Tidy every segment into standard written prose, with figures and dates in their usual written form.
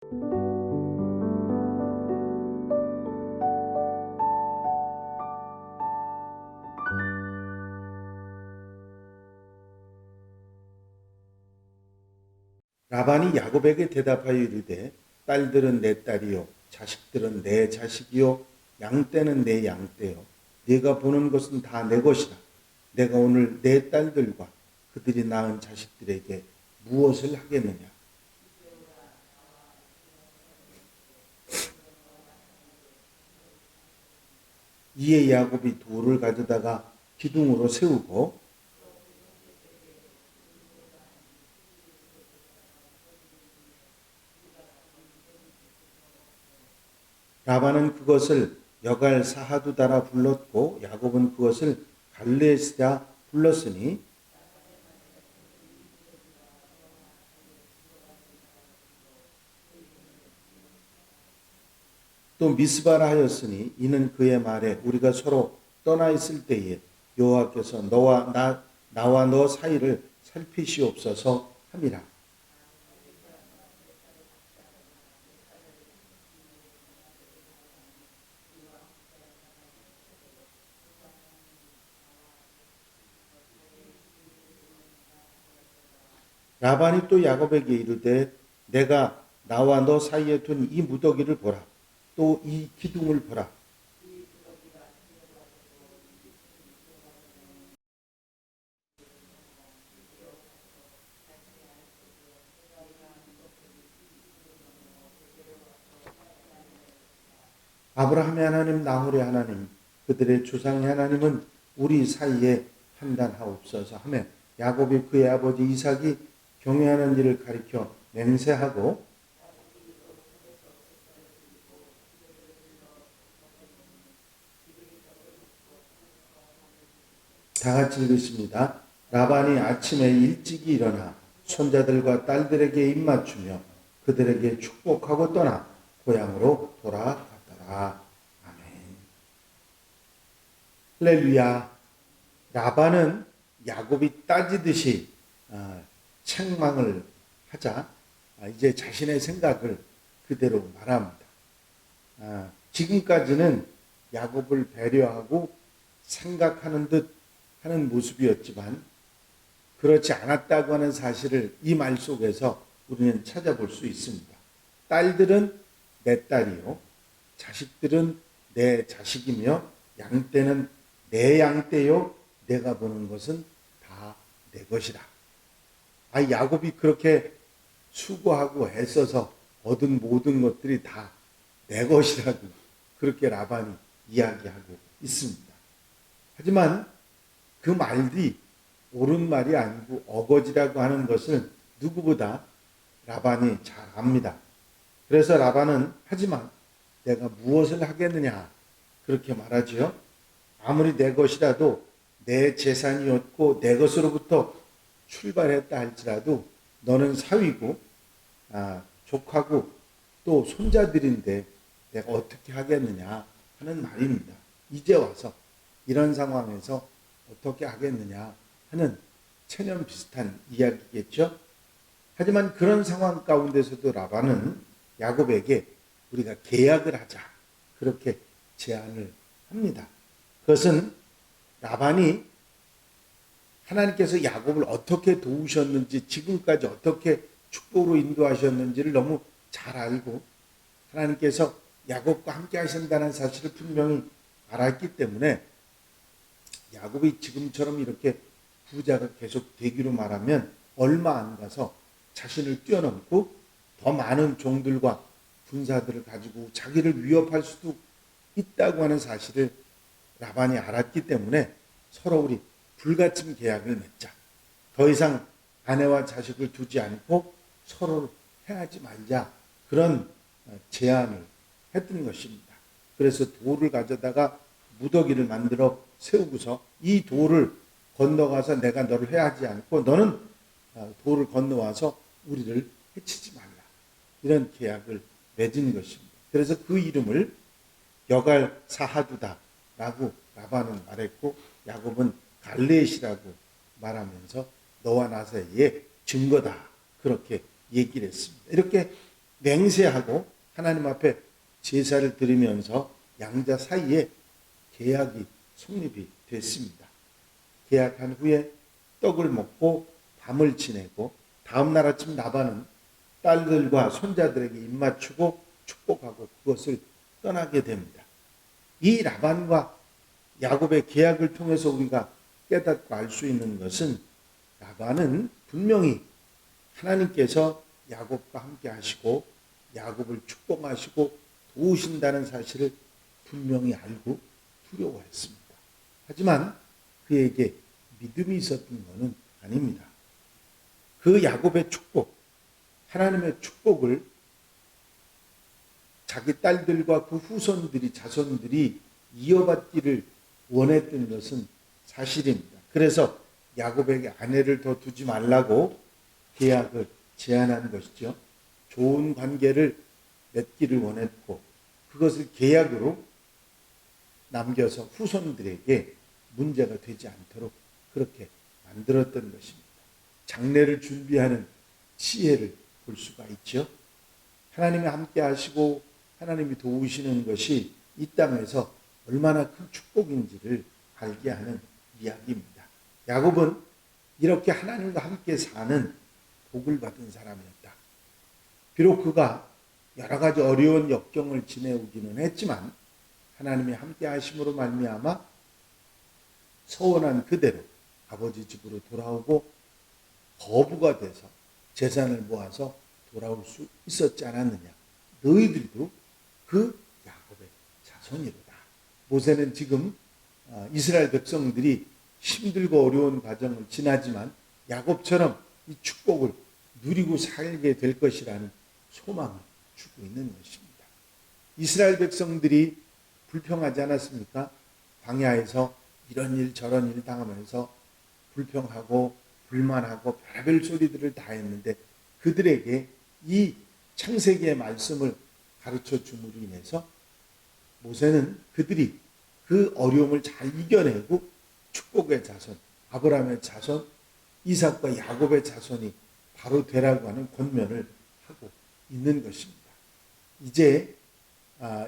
라반이 야곱에게 대답하여 이르되 딸들은 내 딸이요 자식들은 내 자식이요 양떼는 내 양떼요 네가 보는 것은 다 내 것이라. 내가 오늘 내 딸들과 그들이 낳은 자식들에게 무엇을 하겠느냐. 이에 야곱이 돌을 가져다가 기둥으로 세우고 라반은 그것을 여갈 사하두다라 불렀고 야곱은 그것을 갈레스라 불렀으니 또 미스바라 하였으니 이는 그의 말에 우리가 서로 떠나 있을 때에 여호와께서 나와 너 사이를 살피시옵소서 함이라. 라반이 또 야곱에게 이르되 내가 나와 너 사이에 둔 이 무더기를 보라. 또 이 기둥을 보라. 아브라함의 하나님, 나홀의 하나님, 그들의 조상의 하나님은 우리 사이에 판단하옵소서 하며 야곱이 그의 아버지 이삭이 경외하는 일을 가리켜 맹세하고 다 같이 읽겠습니다. 라반이 아침에 일찍이 일어나 손자들과 딸들에게 입맞추며 그들에게 축복하고 떠나 고향으로 돌아갔더라. 아멘. 할렐루야. 라반은 야곱이 따지듯이 책망을 하자 이제 자신의 생각을 그대로 말합니다. 지금까지는 야곱을 배려하고 생각하는 듯 하는 모습이었지만 그렇지 않았다고 하는 사실을 이 말 속에서 우리는 찾아볼 수 있습니다. 딸들은 내 딸이요 자식들은 내 자식이며 양떼는 내 양떼요 내가 보는 것은 다 내 것이라. 야곱이 그렇게 수고하고 애써서 얻은 모든 것들이 다 내 것이라고 그렇게 라반이 이야기하고 있습니다. 하지만 그 말이 옳은 말이 아니고 어거지라고 하는 것을 누구보다 라반이 잘 압니다. 그래서 라반은 하지만 내가 무엇을 하겠느냐 그렇게 말하지요. 아무리 내 것이라도 내 재산이었고 내 것으로부터 출발했다 할지라도 너는 사위고 족하고 또 손자들인데 내가 어떻게 하겠느냐 하는 말입니다. 이제 와서 이런 상황에서 어떻게 하겠느냐 하는 체념 비슷한 이야기겠죠. 하지만 그런 상황 가운데서도 라반은 야곱에게 우리가 계약을 하자 그렇게 제안을 합니다. 그것은 라반이 하나님께서 야곱을 어떻게 도우셨는지 지금까지 어떻게 축복으로 인도하셨는지를 너무 잘 알고 하나님께서 야곱과 함께 하신다는 사실을 분명히 알았기 때문에 야곱이 지금처럼 이렇게 부자가 계속 되기로 말하면 얼마 안 가서 자신을 뛰어넘고 더 많은 종들과 군사들을 가지고 자기를 위협할 수도 있다고 하는 사실을 라반이 알았기 때문에 서로 우리 불가침 계약을 맺자. 더 이상 아내와 자식을 두지 않고 서로를 해하지 말자. 그런 제안을 했던 것입니다. 그래서 돌을 가져다가 무더기를 만들어 세우고서 이 돌을 건너가서 내가 너를 해하지 않고 너는 돌을 건너와서 우리를 해치지 말라. 이런 계약을 맺은 것입니다. 그래서 그 이름을 여갈 사하두다라고 라반은 말했고 야곱은 갈레시라고 말하면서 너와 나 사이의 증거다. 그렇게 얘기를 했습니다. 이렇게 맹세하고 하나님 앞에 제사를 드리면서 양자 사이에 계약이 성립이 됐습니다. 계약한 후에 떡을 먹고 밤을 지내고 다음날 아침 라반은 딸들과 손자들에게 입맞추고 축복하고 그것을 떠나게 됩니다. 이 라반과 야곱의 계약을 통해서 우리가 깨닫고 알 수 있는 것은 라반은 분명히 하나님께서 야곱과 함께 하시고 야곱을 축복하시고 도우신다는 사실을 분명히 알고 두려워했습니다. 하지만 그에게 믿음이 있었던 것은 아닙니다. 그 야곱의 축복, 하나님의 축복을 자기 딸들과 그 후손들이, 자손들이 이어받기를 원했던 것은 사실입니다. 그래서 야곱에게 아내를 더 두지 말라고 계약을 제안한 것이죠. 좋은 관계를 맺기를 원했고 그것을 계약으로 남겨서 후손들에게 문제가 되지 않도록 그렇게 만들었던 것입니다. 장례를 준비하는 지혜를 볼 수가 있죠. 하나님이 함께 하시고 하나님이 도우시는 것이 이 땅에서 얼마나 큰 축복인지를 알게 하는 이야기입니다. 야곱은 이렇게 하나님과 함께 사는 복을 받은 사람이었다. 비록 그가 여러 가지 어려운 역경을 지내오기는 했지만 하나님이 함께 하심으로 말미암아 서원한 그대로 아버지 집으로 돌아오고 거부가 돼서 재산을 모아서 돌아올 수 있었지 않았느냐. 너희들도 그 야곱의 자손이로다. 모세는 지금 이스라엘 백성들이 힘들고 어려운 과정을 지나지만 야곱처럼 이 축복을 누리고 살게 될 것이라는 소망을 주고 있는 것입니다. 이스라엘 백성들이 불평하지 않았습니까? 광야에서 이런 일 저런 일 당하면서 불평하고 불만하고 별별 소리들을 다 했는데 그들에게 이 창세기의 말씀을 가르쳐 줌으로 인해서 모세는 그들이 그 어려움을 잘 이겨내고 축복의 자손, 아브라함의 자손, 이삭과 야곱의 자손이 바로 되라고 하는 권면을 하고 있는 것입니다. 이제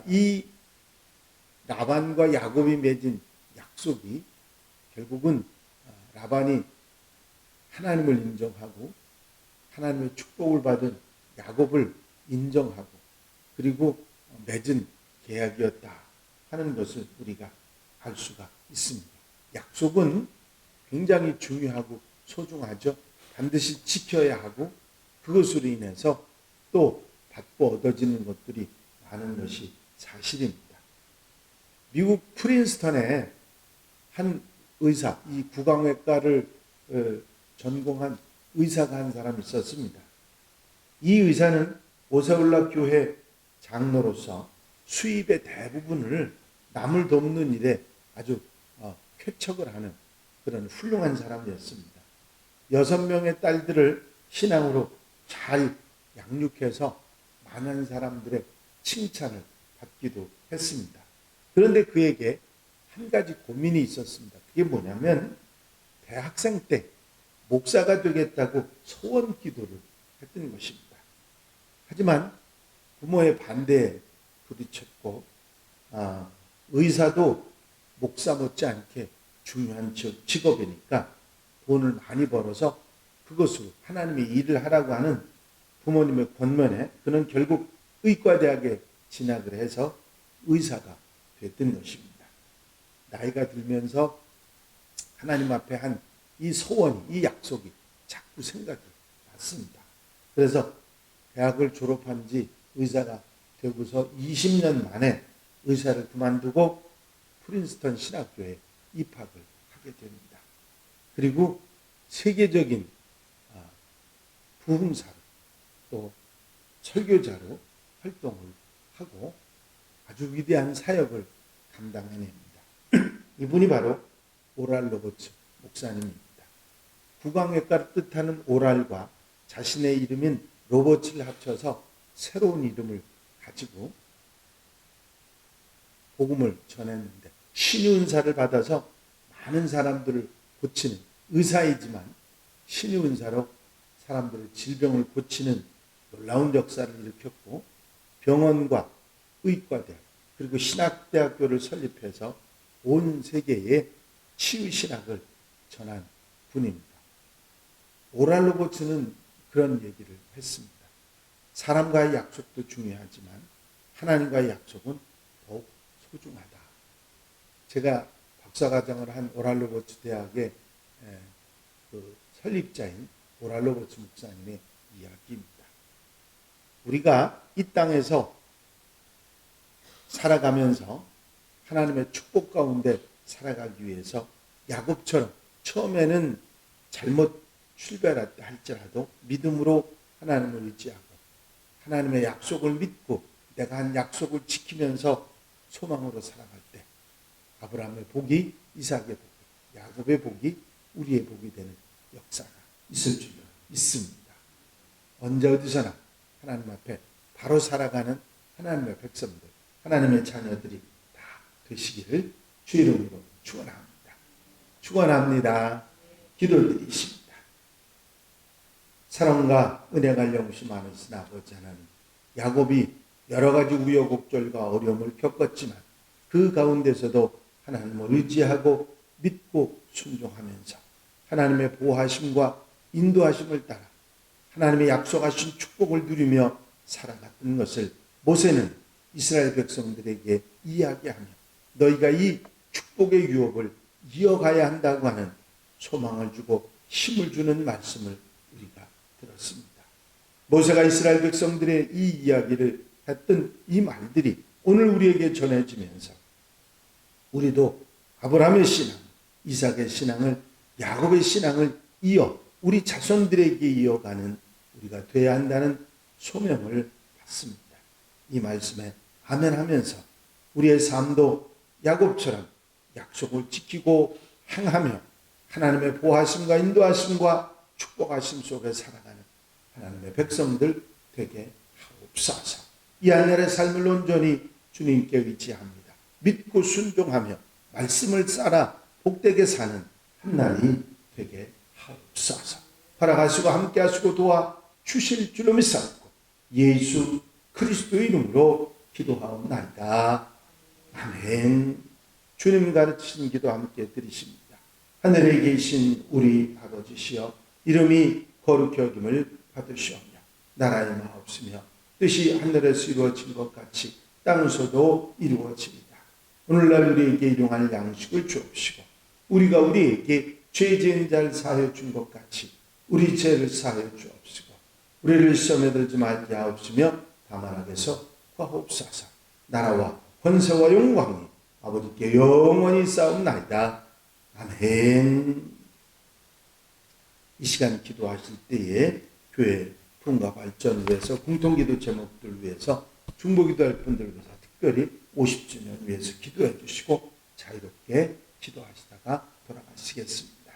이 라반과 야곱이 맺은 약속이 결국은 라반이 하나님을 인정하고 하나님의 축복을 받은 야곱을 인정하고 그리고 맺은 계약이었다 하는 것을 우리가 알 수가 있습니다. 약속은 굉장히 중요하고 소중하죠. 반드시 지켜야 하고 그것으로 인해서 또 받고 얻어지는 것들이 많은 것이 사실입니다. 미국 프린스턴에 한 의사, 이 구강외과를 전공한 의사가 한 사람이 있었습니다. 이 의사는 오세올라 교회 장로로서 수입의 대부분을 남을 돕는 일에 아주 쾌척을 하는 그런 훌륭한 사람이었습니다. 6명의 딸들을 신앙으로 잘 양육해서 많은 사람들의 칭찬을 받기도 했습니다. 그런데 그에게 한 가지 고민이 있었습니다. 그게 뭐냐면 대학생 때 목사가 되겠다고 소원 기도를 했던 것입니다. 하지만 부모의 반대에 부딪혔고 의사도 목사 못지않게 중요한 직업이니까 돈을 많이 벌어서 그것으로 하나님의 일을 하라고 하는 부모님의 권면에 그는 결국 의과대학에 진학을 해서 의사가 됐던 것입니다. 나이가 들면서 하나님 앞에 한 이 소원이, 이 약속이 자꾸 생각이 났습니다. 그래서 대학을 졸업한 지 의사가 되고서 20년 만에 의사를 그만두고 프린스턴 신학교에 입학을 하게 됩니다. 그리고 세계적인 부흥사로 또 설교자로 활동을 하고 아주 위대한 사역을 감당해냅니다. 이분이 바로 오랄 로버츠 목사님입니다. 구강외과를 뜻하는 오랄과 자신의 이름인 로버츠를 합쳐서 새로운 이름을 가지고 복음을 전했는데 신의 은사를 받아서 많은 사람들을 고치는 의사이지만 신의 은사로 사람들의 질병을 고치는 놀라운 역사를 일으켰고 병원과 의과대학 그리고 신학대학교를 설립해서 온 세계에 치유신학을 전한 분입니다. 오랄 로버츠는 그런 얘기를 했습니다. 사람과의 약속도 중요하지만 하나님과의 약속은 더욱 소중하다. 제가 박사과정을 한 오랄 로버츠 대학의 그 설립자인 오랄 로버츠 목사님의 이야기입니다. 우리가 이 땅에서 살아가면서 하나님의 축복 가운데 살아가기 위해서 야곱처럼 처음에는 잘못 출발할지라도 믿음으로 하나님을 의지하고 하나님의 약속을 믿고 내가 한 약속을 지키면서 소망으로 살아갈 때 아브라함의 복이 이삭의 복이 야곱의 복이 우리의 복이 되는 역사가 있을 줄 믿습니다. 언제 어디서나 하나님 앞에 바로 살아가는 하나님의 백성들 하나님의 자녀들이 다 되시기를 주 이름으로 축원합니다. 축원합니다. 기도드리십니다. 사랑과 은혜가 영시 많으신 아버지 하나님, 야곱이 여러 가지 우여곡절과 어려움을 겪었지만 그 가운데서도 하나님을 의지하고 믿고 순종하면서 하나님의 보호하심과 인도하심을 따라 하나님의 약속하신 축복을 누리며 살아갔던 것을 모세는 이스라엘 백성들에게 이야기하며 너희가 이 축복의 유업을 이어가야 한다고 하는 소망을 주고 힘을 주는 말씀을 우리가 들었습니다. 모세가 이스라엘 백성들의 이 이야기를 했던 이 말들이 오늘 우리에게 전해지면서 우리도 아브라함의 신앙, 이삭의 신앙을 야곱의 신앙을 이어 우리 자손들에게 이어가는 우리가 되어야 한다는 소명을 받습니다. 이 말씀에 아멘하면서 우리의 삶도 야곱처럼 약속을 지키고 행하며 하나님의 보호하심과 인도하심과 축복하심 속에 살아가는 하나님의 백성들 되게 하옵소서. 이 하늘의 삶을 온전히 주님께 의지합니다. 믿고 순종하며 말씀을 따라 복되게 사는 한 날이 되게 하옵소서. 허락하시고 함께하시고 도와 주실 줄로 믿사옵고 예수 그리스도의 이름으로 기도하옵나이다. 아멘. 주님 가르치신 기도 함께 드리십니다. 하늘에 계신 우리 아버지시여 이름이 거룩히 여김을 받으시오며 나라의 마옵시며 뜻이 하늘에서 이루어진 것 같이 땅에서도 이루어집니다. 오늘날 우리에게 일용할 양식을 주옵시고 우리가 우리에게 죄 지은 자를 사하여 준 것 같이 우리 죄를 사하여 주옵시고 우리를 시험에 들지 말게 하옵시며 다만 악에서 구하옵소서. 나라와 권세와 영광이 아버지께 영원히 싸움나이다. 아멘. 이 시간 기도하실 때에 교회 부흥과 발전을 위해서 공통기도 제목들 위해서 중보기도할 분들 위해서 특별히 50주년 위해서 기도해 주시고 자유롭게 기도하시다가 돌아가시겠습니다.